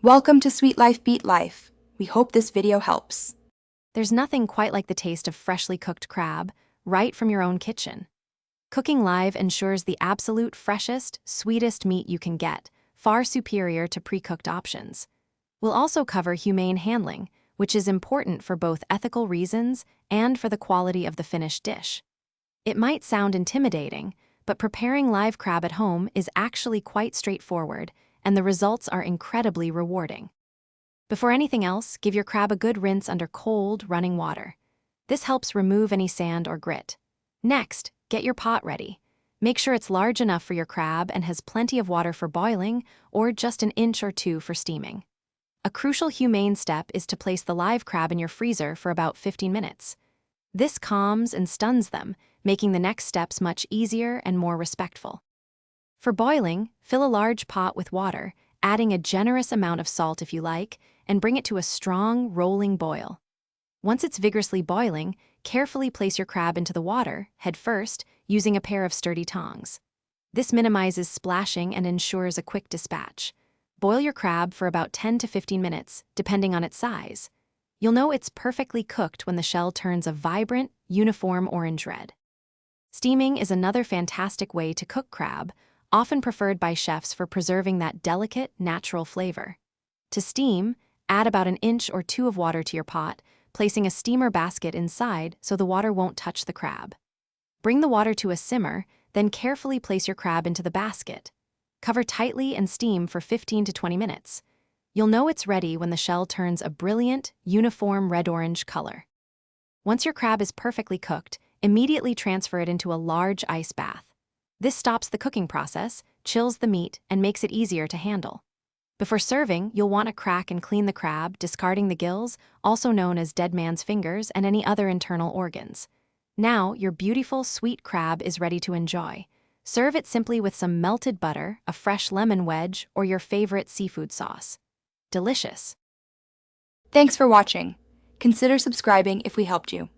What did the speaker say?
Welcome to Sweet Life Beat Life. We hope this video helps. There's nothing quite like the taste of freshly cooked crab, right from your own kitchen. Cooking live ensures the absolute freshest, sweetest meat you can get, far superior to pre-cooked options. We'll also cover humane handling, which is important for both ethical reasons and for the quality of the finished dish. It might sound intimidating, but preparing live crab at home is actually quite straightforward, and the results are incredibly rewarding. Before anything else, give your crab a good rinse under cold, running water. This helps remove any sand or grit. Next, get your pot ready. Make sure it's large enough for your crab and has plenty of water for boiling or just an inch or two for steaming. A crucial humane step is to place the live crab in your freezer for about 15 minutes. This calms and stuns them, making the next steps much easier and more respectful. For boiling, fill a large pot with water, adding a generous amount of salt if you like, and bring it to a strong, rolling boil. Once it's vigorously boiling, carefully place your crab into the water, head first, using a pair of sturdy tongs. This minimizes splashing and ensures a quick dispatch. Boil your crab for about 10 to 15 minutes, depending on its size. You'll know it's perfectly cooked when the shell turns a vibrant, uniform orange red. Steaming is another fantastic way to cook crab, often preferred by chefs for preserving that delicate, natural flavor. To steam, add about an inch or two of water to your pot, placing a steamer basket inside so the water won't touch the crab. Bring the water to a simmer, then carefully place your crab into the basket. Cover tightly and steam for 15 to 20 minutes. You'll know it's ready when the shell turns a brilliant, uniform red-orange color. Once your crab is perfectly cooked, immediately transfer it into a large ice bath. This stops the cooking process, chills the meat, and makes it easier to handle. Before serving, you'll want to crack and clean the crab, discarding the gills, also known as dead man's fingers, and any other internal organs. Now, your beautiful, sweet crab is ready to enjoy. Serve it simply with some melted butter, a fresh lemon wedge, or your favorite seafood sauce. Delicious. Thanks for watching. Consider subscribing if we helped you.